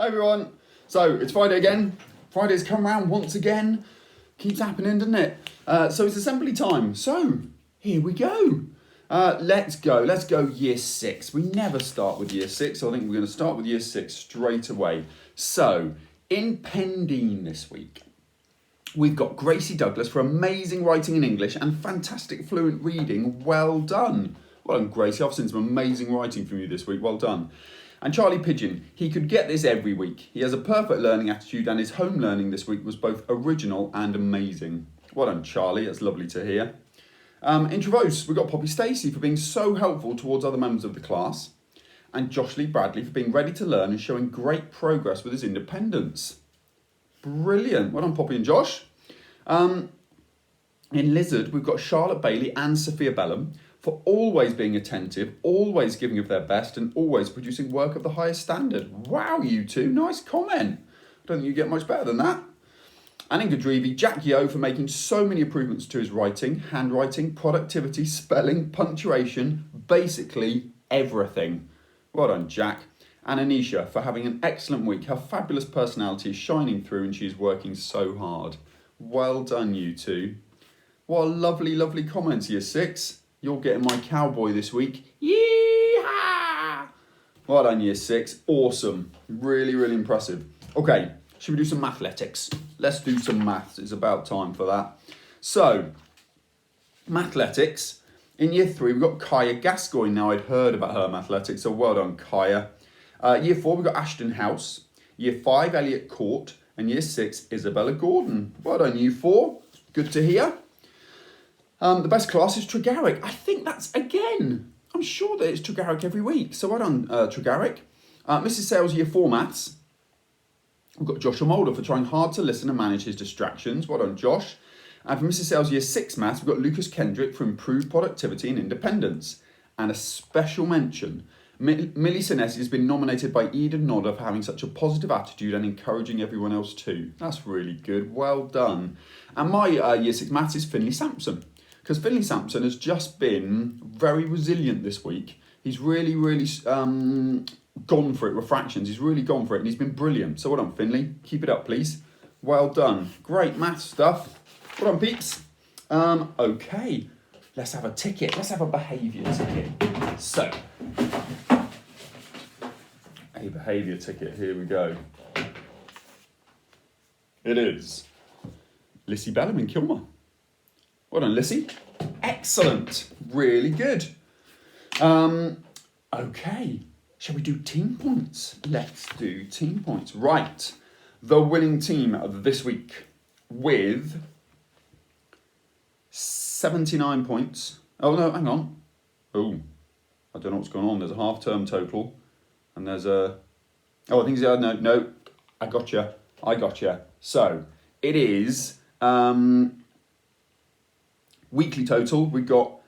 Hi everyone. So it's Friday again. Friday's come around once again. Keeps happening, doesn't it? So it's assembly time. So here we go. Let's go. Let's go year 6. We never start with year 6. So I think we're going to start with year 6 straight away. So in Pendine this week, we've got Gracie Douglas for amazing writing in English and fantastic fluent reading. Well done. Well done, Gracie. I've seen some amazing writing from you this week. Well done. And Charlie Pigeon, he could get this every week. He has a perfect learning attitude and his home learning this week was both original and amazing. Well done, Charlie. That's lovely to hear. In Travose, we've got Poppy Stacey for being so helpful towards other members of the class. And Josh Lee Bradley for being ready to learn and showing great progress with his independence. Brilliant. Well done, Poppy and Josh. In Lizard, we've got Charlotte Bailey and Sophia Bellum for always being attentive, always giving of their best, and always producing work of the highest standard. Wow, you two, nice comment. I don't think you get much better than that. And in Gadrivi, Jack Yo for making so many improvements to his writing, handwriting, productivity, spelling, punctuation, basically everything. Well done, Jack. And Anisha for having an excellent week. Her fabulous personality is shining through and she's working so hard. Well done, you two. What a lovely, lovely comments, year 6. You're getting my cowboy this week. Yeehaw! Well done, year 6. Awesome. Really, really impressive. Okay, should we do some mathletics? Let's do some maths. It's about time for that. So, mathletics. In year 3, we've got Kaya Gascoigne. Now, I'd heard about her mathletics, so well done, Kaya. Year 4, we've got Ashton House. Year 5, Elliot Court. And year 6, Isabella Gordon. Well done, you 4. Good to hear. The best class is Tregarrick. I think that's, again, I'm sure that it's Tregarrick every week. So well done, Tregarrick. Mrs. Sales, year 4 maths. We've got Joshua Mulder for trying hard to listen and manage his distractions. Well done, Josh. And for Mrs. Sales, year 6 maths, we've got Lucas Kendrick for improved productivity and independence. And a special mention, Millie Sinesi has been nominated by Eden Nodder for having such a positive attitude and encouraging everyone else too. That's really good. Well done. And my year 6 maths is Finley Sampson. Because Finley Sampson has just been very resilient this week. He's really, really gone for it with fractions. He's really gone for it and he's been brilliant. So well done, Finley. Keep it up, please. Well done. Great math stuff. Well done, peeps. Okay, let's have a ticket. Let's have a behaviour ticket. So, a behaviour ticket. Here we go. It is Lissy Bellum in Kilmore. Well done, Lissy. Excellent. Really good. Okay. Shall we do team points? Let's do team points. Right. The winning team of this week with 79 points. Oh, no, hang on. Oh, I don't know what's going on. There's a half-term total. And there's a... Oh, I think it's... No. I gotcha. So, it is... Weekly total, we've got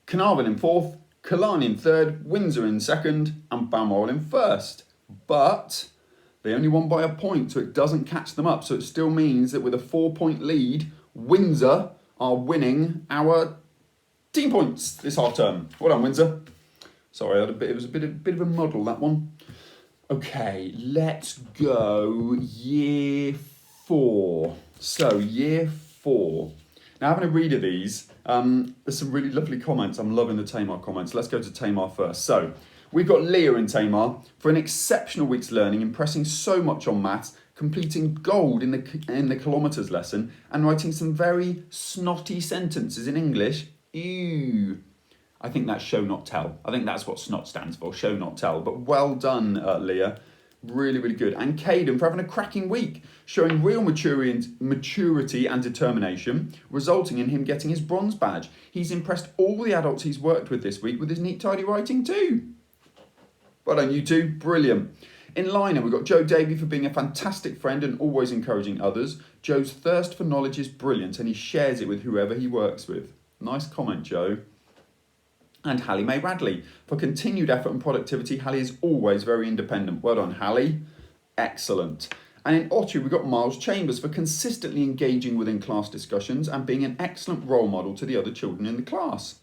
Carnarvon in 4th, Killarney in 3rd, Windsor in 2nd, and Balmoral in 1st. But they only won by a point, so it doesn't catch them up. So it still means that with a 4-point lead, Windsor are winning our team points this half term. Well done, Windsor. Sorry, it was a bit of a muddle, that one. Okay, let's go year 4. So year 4. Now, having a read of these, there's some really lovely comments. I'm loving the Tamar comments. Let's go to Tamar first. So, we've got Leah in Tamar for an exceptional week's learning, impressing so much on maths, completing gold in the kilometres lesson, and writing some very snotty sentences in English. Ew. I think that's show not tell. I think that's what SNOT stands for, show not tell. But well done, Leah. Really, really good. And Caden for having a cracking week, showing real maturity and determination, resulting in him getting his bronze badge. He's impressed all the adults he's worked with this week with his neat, tidy writing too. Well done, you two. Brilliant. In Liner, we've got Joe Davey for being a fantastic friend and always encouraging others. Joe's thirst for knowledge is brilliant and he shares it with whoever he works with. Nice comment, Joe. And Hallie Mae Radley. For continued effort and productivity, Hallie is always very independent. Well done, Hallie. Excellent. And in Ottary, we've got Miles Chambers for consistently engaging within class discussions and being an excellent role model to the other children in the class.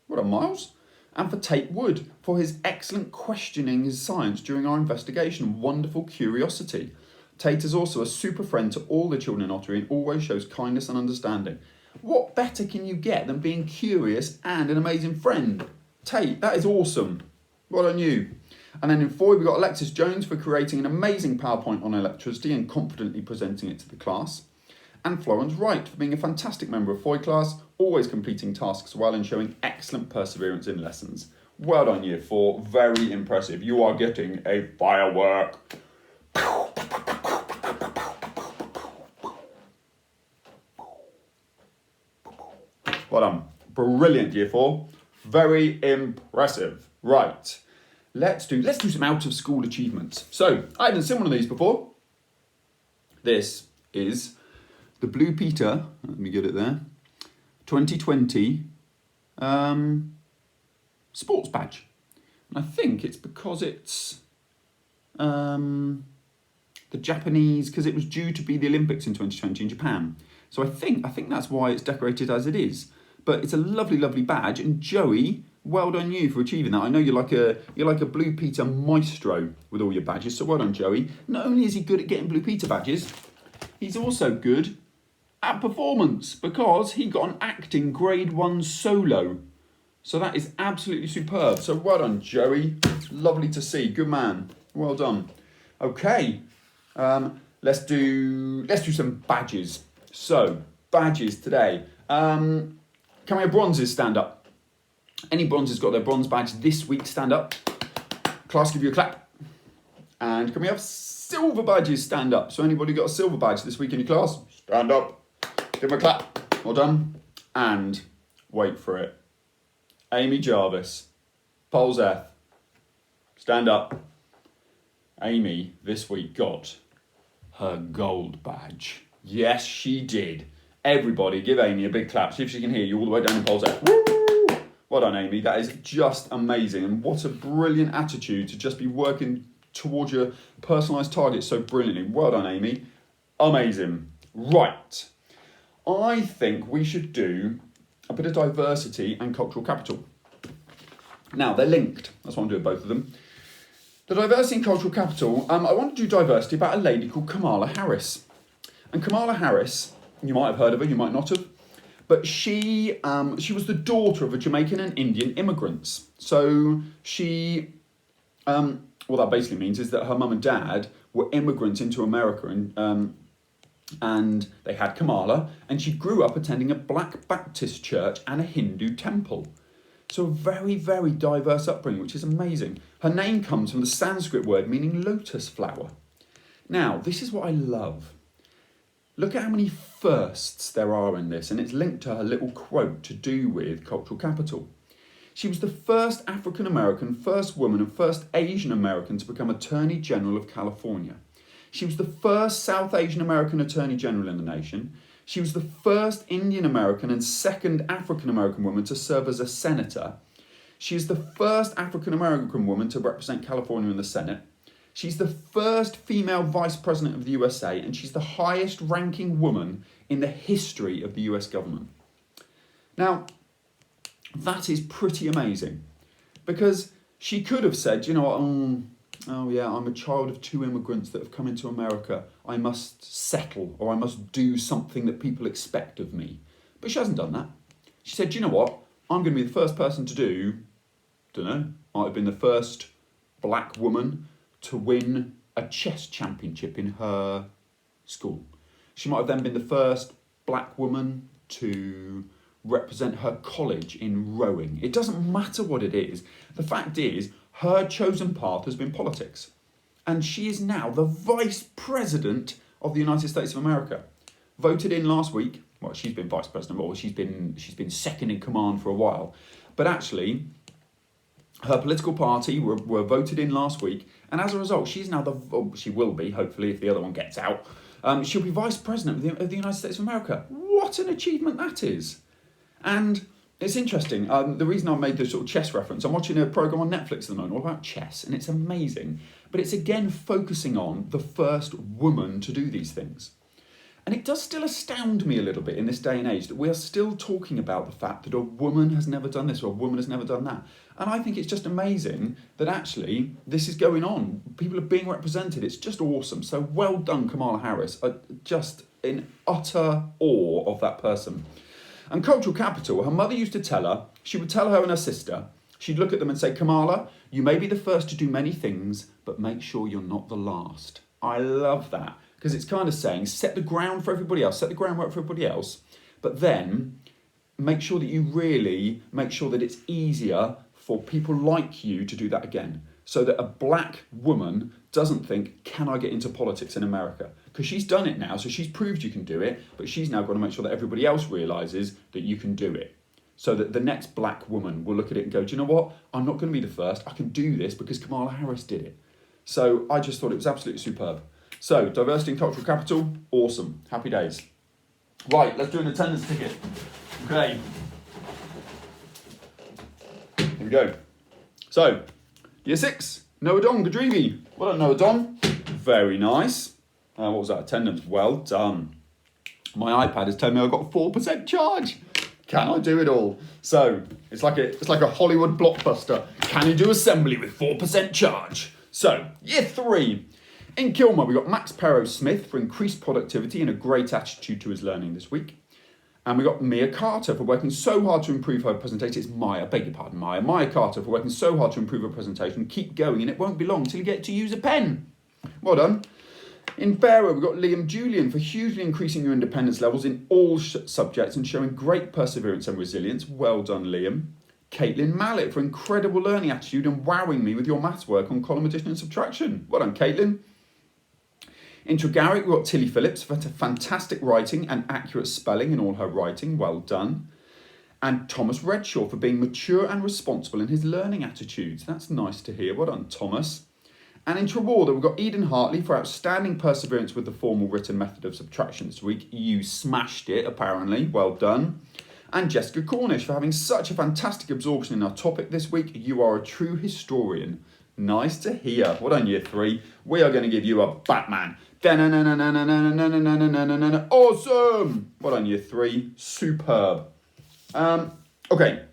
Well done, Miles. And for Tate Wood, for his excellent questioning his science during our investigation. Wonderful curiosity. Tate is also a super friend to all the children in Ottery and always shows kindness and understanding. What better can you get than being curious and an amazing friend? Tate, that is awesome. Well done you. And then in Foy, we've got Alexis Jones for creating an amazing PowerPoint on electricity and confidently presenting it to the class. And Florence Wright for being a fantastic member of Foy class, always completing tasks well and showing excellent perseverance in lessons. Well done, Year 4. Very impressive. You are getting a firework. Well done. Brilliant, Year 4. Very impressive. Right. Let's do some out of school achievements. So, I haven't seen one of these before. This is the Blue Peter, let me get it there, 2020 sports badge. And I think it's because it's the Japanese, because it was due to be the Olympics in 2020 in Japan. So I think that's why it's decorated as it is. But it's a lovely, lovely badge. And Joey, well done you for achieving that. I know you're like a Blue Peter maestro with all your badges. So well done, Joey. Not only is he good at getting Blue Peter badges, he's also good at performance because he got an acting grade 1 solo. So that is absolutely superb. So well done, Joey. Lovely to see. Good man. Well done. Okay. Let's do some badges. So badges today. Can we have bronzes stand up? Any bronzes got their bronze badge this week stand up? Class, give you a clap. And can we have silver badges stand up? So anybody got a silver badge this week in your class? Stand up. Give them a clap. Well done. And wait for it. Amy Jarvis. Polzeth. Stand up. Amy this week got her gold badge. Yes, she did. Everybody give Amy a big clap. See if she can hear you all the way down in Polzeth. Woo! Well done, Amy. That is just amazing. And what a brilliant attitude to just be working towards your personalised targets so brilliantly. Well done, Amy. Amazing. Right. I think we should do a bit of diversity and cultural capital. Now, they're linked. That's why I'm doing both of them. The diversity and cultural capital, I want to do diversity about a lady called Kamala Harris. And Kamala Harris, you might have heard of her, you might not have, but she was the daughter of a Jamaican and Indian immigrants. So she, what that basically means is that her mum and dad were immigrants into America, and they had Kamala, and she grew up attending a Black Baptist church and a Hindu temple. So a very, very diverse upbringing, which is amazing. Her name comes from the Sanskrit word meaning lotus flower. Now, this is what I love. Look at how many firsts there are in this, and it's linked to her little quote to do with cultural capital. She was the first African American, first woman, and first Asian American to become Attorney General of California. She was the first South Asian American Attorney General in the nation. She was the first Indian American and second African American woman to serve as a senator. She is the first African American woman to represent California in the Senate. She's the first female vice president of the USA, and she's the highest ranking woman in the history of the US government. Now, that is pretty amazing, because she could have said, you know what, oh yeah, I'm a child of two immigrants that have come into America. I must settle, or I must do something that people expect of me. But she hasn't done that. She said, you know what, I'm going to be the first person to do, might have been the first black woman to win a chess championship in her school. She might have then been the first black woman to represent her college in rowing. It doesn't matter what it is. The fact is, her chosen path has been politics. And she is now the Vice President of the United States of America. Voted in last week. Well, she's been Vice President, or she's been second in command for a while. But actually, her political party were voted in last week. And as a result, she's now she will be, hopefully, if the other one gets out. She'll be Vice President of the United States of America. What an achievement that is. And it's interesting. The reason I made the sort of chess reference, I'm watching a program on Netflix at the moment all about chess, and it's amazing. But it's again focusing on the first woman to do these things. And it does still astound me a little bit in this day and age that we are still talking about the fact that a woman has never done this or a woman has never done that. And I think it's just amazing that actually this is going on. People are being represented. It's just awesome. So well done, Kamala Harris. Just in utter awe of that person. And cultural capital, her mother used to tell her, she would tell her and her sister, she'd look at them and say, Kamala, you may be the first to do many things, but make sure you're not the last. I love that. Because it's kind of saying, set the ground for everybody else, set the groundwork for everybody else, but then make sure that you really make sure that it's easier for people like you to do that again. So that a black woman doesn't think, can I get into politics in America? Because she's done it now, so she's proved you can do it, but she's now got to make sure that everybody else realises that you can do it. So that the next black woman will look at it and go, do you know what? I'm not going to be the first. I can do this because Kamala Harris did it. So I just thought it was absolutely superb. So, diversity and cultural capital, awesome. Happy days. Right, let's do an attendance ticket. Okay. Here we go. So, Year 6, Noah Don Gadrivi. Well done, Noah Don. Very nice. What was that? Attendance. Well done. My iPad has told me I've got a 4% charge. Can I do it all? So, it's like a Hollywood blockbuster. Can you do assembly with 4% charge? So, Year 3. In Kilmer, we got Max Perrow-Smith for increased productivity and a great attitude to his learning this week. And we got Mia Carter for working so hard to improve her presentation. It's Maya, beg your pardon, Maya. Maya Carter for working so hard to improve her presentation. Keep going and it won't be long till you get to use a pen. Well done. In Fairer, we've got Liam Julian for hugely increasing your independence levels in all subjects and showing great perseverance and resilience. Well done, Liam. Caitlin Mallet for incredible learning attitude and wowing me with your maths work on column addition and subtraction. Well done, Caitlin. In Tregarrick, we've got Tilly Phillips for fantastic writing and accurate spelling in all her writing. Well done. And Thomas Redshaw for being mature and responsible in his learning attitudes. That's nice to hear. Well done, Thomas. And in Trewarder, we've got Eden Hartley for outstanding perseverance with the formal written method of subtraction this week. You smashed it, apparently. Well done. And Jessica Cornish for having such a fantastic absorption in our topic this week. You are a true historian. Nice to hear. Well done, Year 3. We are going to give you a Batman. Awesome! Well done, Year 3. Superb. Okay,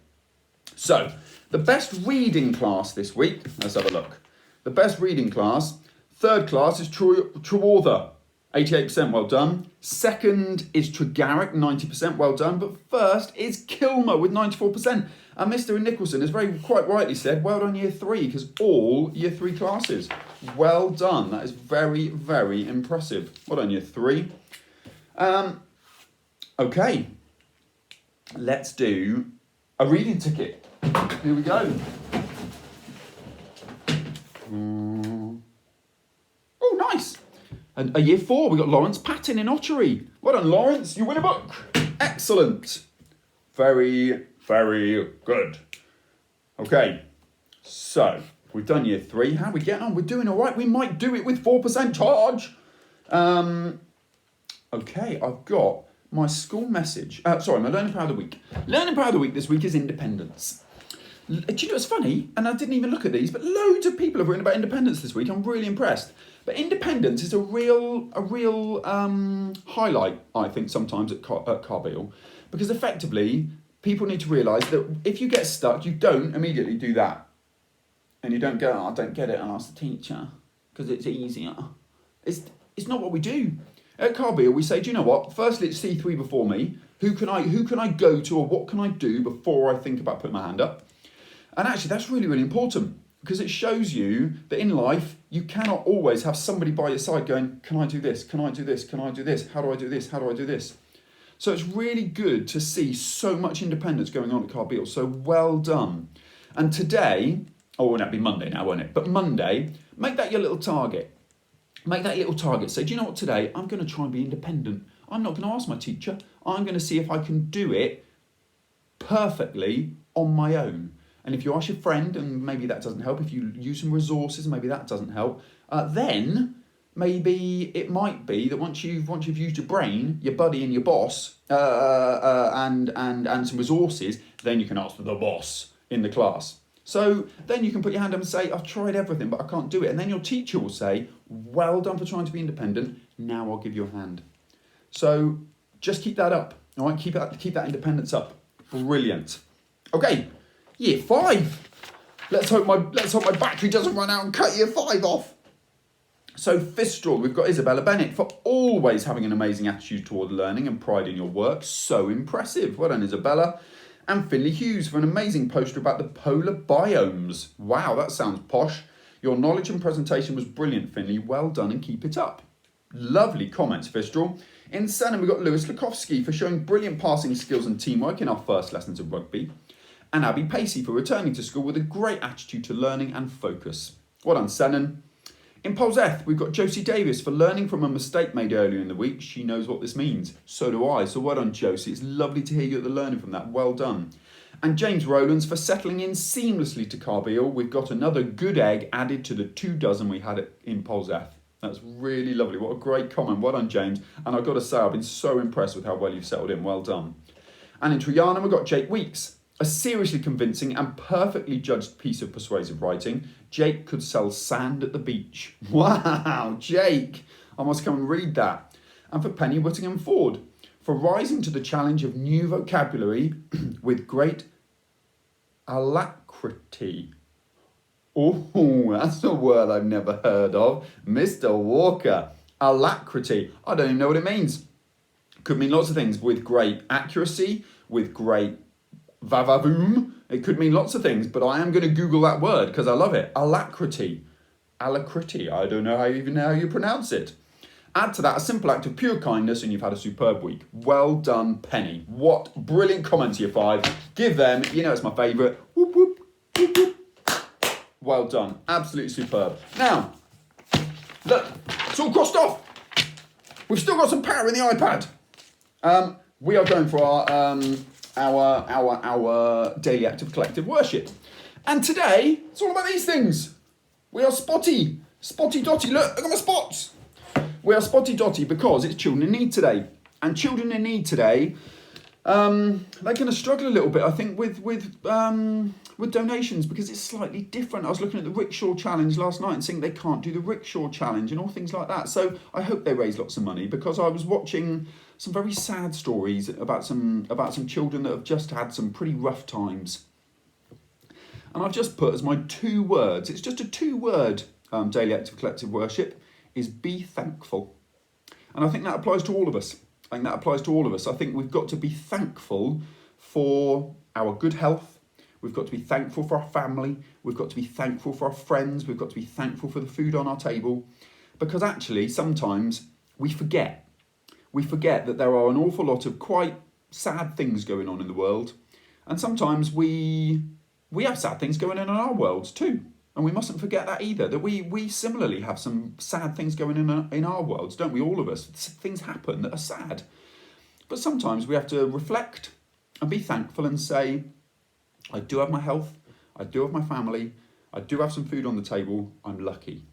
so the best reading class this week. Let's have a look. The best reading class. Third class is Trewarther. 88%, well done. Second is Tregarrick, 90%, well done. But first is Kilmer with 94%. And Mr. Nicholson has very quite rightly said, well done Year 3, because all Year 3 classes. Well done. That is very, very impressive. Well done Year 3. Okay. Let's do a reading ticket. Here we go. Oh, nice. And a Year 4, we've got Lawrence Patton in Ottery. Well done, Lawrence. You win a book. Excellent. Very, very good. Okay. So, we've done Year 3. How are we getting on? We're doing all right. We might do it with 4% charge. Okay, I've got my school message. My Learning Power of the Week. Learning Power of the Week this week is independence. Do you know what's funny? And I didn't even look at these, but loads of people have written about independence this week. I'm really impressed. But independence is a real highlight, I think, sometimes at Carbeal, because effectively people need to realise that if you get stuck, you don't immediately do that, and you don't go, oh, I don't get it, and ask the teacher because it's easier. It's not what we do at Carbeal. We say, do you know what? Firstly, it's C3 before me. Who can I go to, or what can I do before I think about putting my hand up? And actually, that's really, really important, because it shows you that in life, you cannot always have somebody by your side going, can I do this? Can I do this? Can I do this? How do I do this? How do I do this? So it's really good to see so much independence going on at Carbeal. So well done. And today, that'd be Monday now, won't it? But Monday, make that your little target. Make that little target. Say, do you know what, today, I'm going to try and be independent. I'm not going to ask my teacher. I'm going to see if I can do it perfectly on my own. And if you ask your friend, and maybe that doesn't help, if you use some resources, maybe that doesn't help, then maybe it might be that once you've used your brain, your buddy and your boss, and some resources, then you can ask the boss in the class. So then you can put your hand up and say, I've tried everything, but I can't do it. And then your teacher will say, well done for trying to be independent. Now I'll give you a hand. So just keep that up. All right, keep that independence up. Brilliant. Okay, year 5. Let's hope my battery doesn't run out and cut year 5 off. So Fistral, we've got Isabella Bennett for always having an amazing attitude toward learning and pride in your work. So impressive. Well done, Isabella. And Finley Hughes for an amazing poster about the polar biomes. Wow, that sounds posh. Your knowledge and presentation was brilliant, Finley. Well done and keep it up. Lovely comments, Fistral. In Senham, we've got Lewis Lukowski for showing brilliant passing skills and teamwork in our first lessons of rugby. And Abby Pacey for returning to school with a great attitude to learning and focus. Well done, Senham. In Polzeth, we've got Josie Davis for learning from a mistake made earlier in the week. She knows what this means. So do I. So well done, Josie. It's lovely to hear you at the learning from that. Well done. And James Rowlands for settling in seamlessly to Carbeal. We've got another good egg added to the 2 dozen we had in Polzeth. That's really lovely. What a great comment. Well done, James. And I've got to say, I've been so impressed with how well you've settled in. Well done. And in Triana, we've got Jake Weeks. A seriously convincing and perfectly judged piece of persuasive writing. Jake could sell sand at the beach. Wow, Jake. I must come and read that. And for Penny Whittingham Ford, for rising to the challenge of new vocabulary with great alacrity. Oh, that's a word I've never heard of. Mr. Walker. Alacrity. I don't even know what it means. Could mean lots of things. With great accuracy, with great vavavoom. It could mean lots of things, but I am going to Google that word because I love it. Alacrity. Alacrity. I don't know even how you pronounce it. Add to that a simple act of pure kindness and you've had a superb week. Well done, Penny. What brilliant comments, year 5. Give them, you know it's my favourite. Whoop, whoop, whoop, whoop. Well done. Absolutely superb. Now, look, it's all crossed off. We've still got some power in the iPad. We are going for our daily act of collective worship. And today, it's all about these things. We are spotty dotty. Look at my spots. We are spotty dotty because it's Children in Need today. And children in need today, they're going to struggle a little bit, I think, with donations because it's slightly different. I was looking at the Rickshaw Challenge last night and saying they can't do the Rickshaw Challenge and all things like that. So I hope they raise lots of money because I was watching some very sad stories about some children that have just had some pretty rough times. And I've just put as my 2 words, it's just a 2-word daily act of collective worship, is be thankful. And I think that applies to all of us. I think we've got to be thankful for our good health. We've got to be thankful for our family. We've got to be thankful for our friends. We've got to be thankful for the food on our table. Because actually, sometimes we forget. We forget that there are an awful lot of quite sad things going on in the world. And sometimes we have sad things going on in our worlds too. And we mustn't forget that either, that we similarly have some sad things going in our worlds, don't we, all of us? Things happen that are sad. But sometimes we have to reflect and be thankful and say, I do have my health, I do have my family, I do have some food on the table, I'm lucky.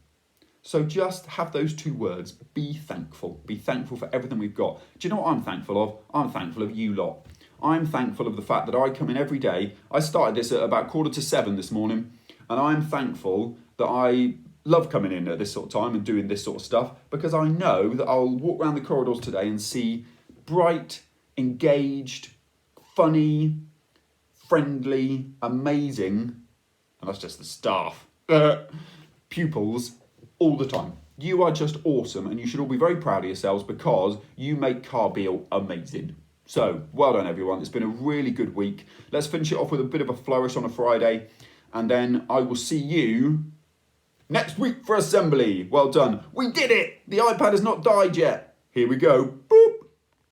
So just have those 2 words, be thankful. Be thankful for everything we've got. Do you know what I'm thankful of? I'm thankful of you lot. I'm thankful of the fact that I come in every day. I started this at about 6:45 this morning. And I'm thankful that I love coming in at this sort of time and doing this sort of stuff because I know that I'll walk around the corridors today and see bright, engaged, funny, friendly, amazing, and that's just the staff, pupils all the time. You are just awesome and you should all be very proud of yourselves because you make Carbeal amazing. So, well done everyone. It's been a really good week. Let's finish it off with a bit of a flourish on a Friday. And then I will see you next week for assembly. Well done. We did it. The iPad has not died yet. Here we go.